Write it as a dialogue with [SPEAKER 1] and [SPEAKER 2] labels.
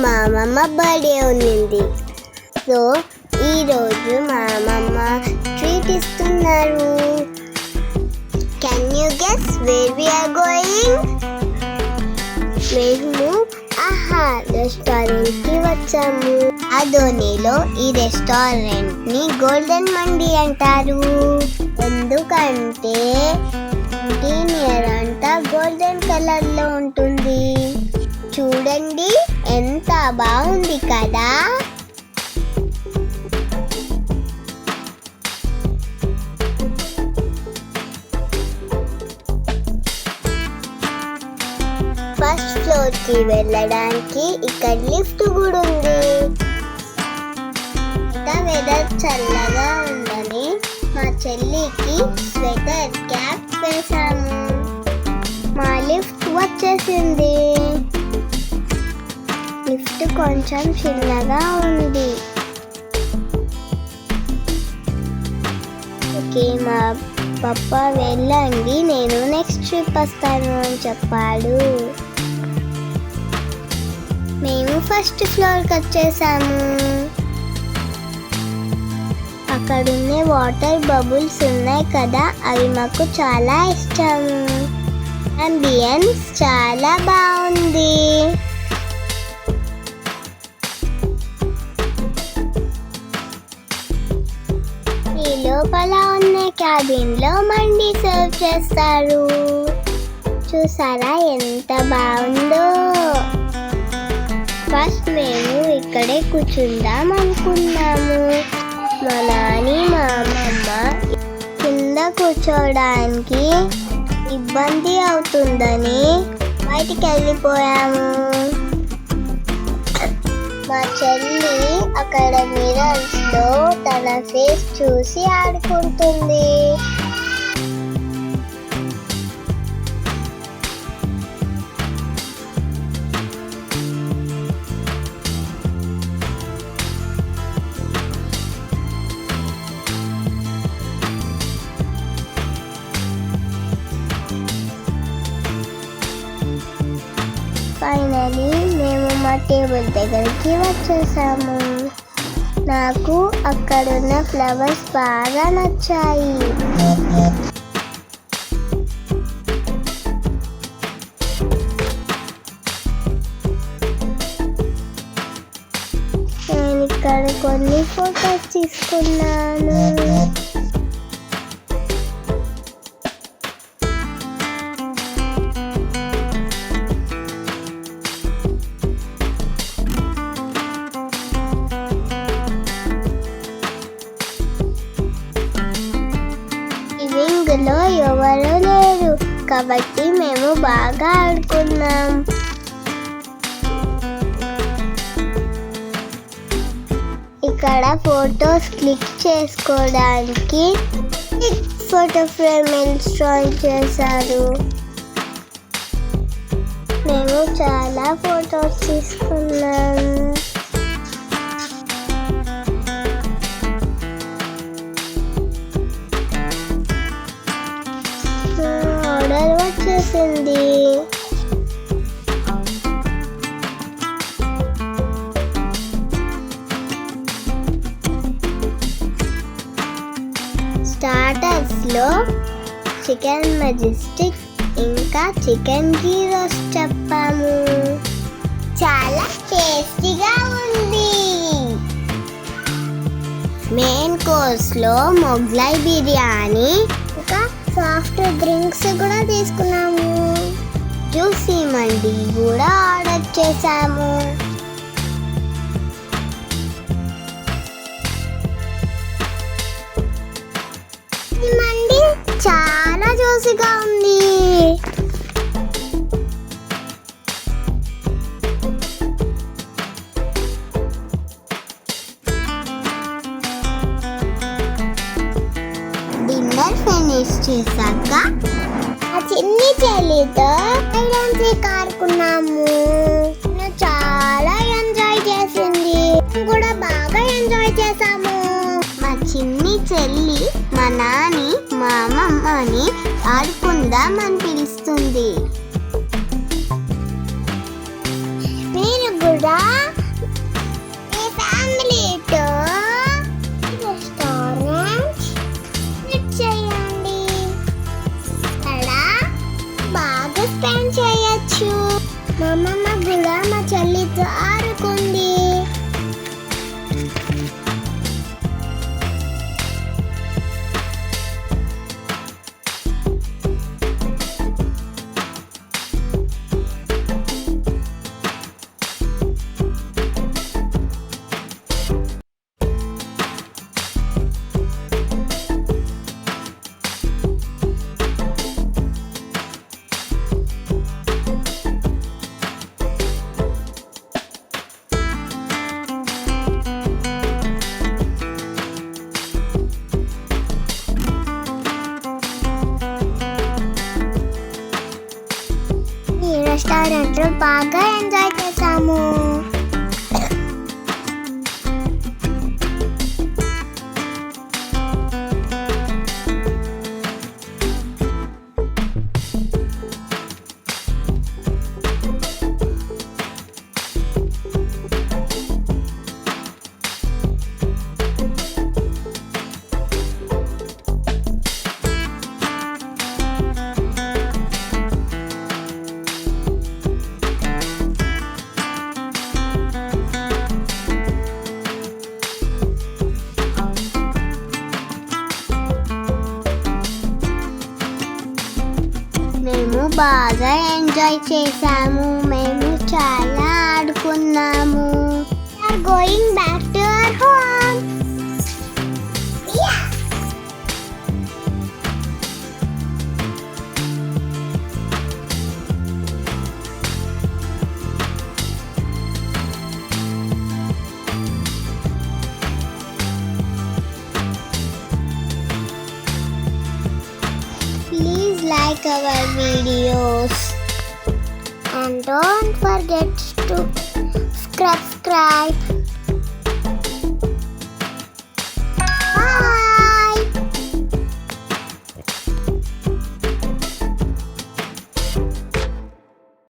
[SPEAKER 1] మా అమ్మమ్మ బర్త్డే ఉన్నింది. సో ఈరోజు మా అమ్మమ్మ ట్రీట్ ఇస్తున్నారు. Can you guess where we are going? మేము ఆహా రెస్టారెంట్ కి వచ్చాము. అదోనిలో ఈ రెస్టారెంట్ ని గోల్డెన్ మండి అంటారు. ఎందుకంటే ఇంటీరియర్ అంతా గోల్డెన్ కలర్ లో ఉంటుంది. చూడండి ఎంత బాగుంది కదా. ఫస్ట్ ఫ్లోర్ కి వెళ్ళడానికి ఇక్కడ లిఫ్ట్ కూడా ఉంది. వెదర్ చల్లగా ఉందని మా చెల్లికి స్వెటర్ క్యాప్ వేసాము. మా లిఫ్ట్ వచ్చేసింది. లిఫ్ట్ కొంచెం చిన్నగా ఉంది. ఓకే మా పప్ప వెళ్ళండి, నేను నెక్స్ట్ ట్రిప్ వస్తాను అని చెప్పాడు. మేము ఫస్ట్ ఫ్లోర్కి వచ్చేసాము. అక్కడున్న వాటర్ బబుల్స్ ఉన్నాయి కదా, అవి మాకు చాలా ఇష్టం. అంబియన్స్ చాలా బాగుంది. ఈ లోపల ఉన్న క్యాబిన్ లో మండి సర్వ్ చేస్తారు. చూసారా ఎంత బాగుందో. ఫస్ట్ మేము ఇక్కడే కూర్చుందాం అనుకున్నాము. మా నాని మా అమ్మమ్మ కింద కూర్చోడానికి ఇబ్బంది అవుతుందని బయటికి వెళ్ళిపోయాము. మా చెల్లి అక్కడ మిరర్స్ లో తన ఫేస్ చూసి ఆడుకుంటుంది. ఫైనలీ మేము మా టేబుల్ దగ్గరికి వచ్చేసాము. నాకు అక్కడున్న ఫ్లవర్స్ బాగా నచ్చాయి. నేను ఇక్కడ కొన్ని ఫొటోస్ తీసుకున్నాను. లో ఎవరు లేరు కాబట్టి మేము బాగా ఆడుకున్నాం. ఇక్కడ ఫొటోస్ క్లిక్ చేసుకోవడానికి ఫోటో ఫ్రేమ్ ఇన్స్టాల్ చేశారు. మేము చాలా ఫొటోస్ తీసుకున్నాం. ఆర్డర్ వచ్చేసింది. స్టార్టర్స్ లో చికెన్ మెజెస్టిక్ ఇంకా చికెన్ గీ రోస్ట్ చెప్పాము. చాలా టేస్టీగా ఉంది. మెయిన్ కోర్స్ లో మొగ్లాయ్ బిర్యానీ ఇంకా సాఫ్ట్ డ్రింక్స్ కూడా తీసుకున్నాము. జ్యూసీ మండి కూడా ఆర్డర్ చేసాము. ఈ మండి చాలా జ్యూసీగా ఉంది. డిన్నర్ ఫినిష్ చేశాక ఆ చిన్ని చెల్లితో ఆడుకున్నాము. చాలా ఎంజాయ్ చేసింది. కూడా బాగా ఎంజాయ్ చేసాము. మా చిన్ని చెల్లి మా నాని మా అమ్మమ్మని ఆడుకుందామని పిలుస్తుంది. మీరు కూడా రాత్రులు బాగా ఎంజాయ్ చేసాము. మేము బాగా ఎంజాయ్ చేసాము. మేము చాలా ఆడుకున్నాము. Going back to our home. Please like our videos and don't forget to subscribe.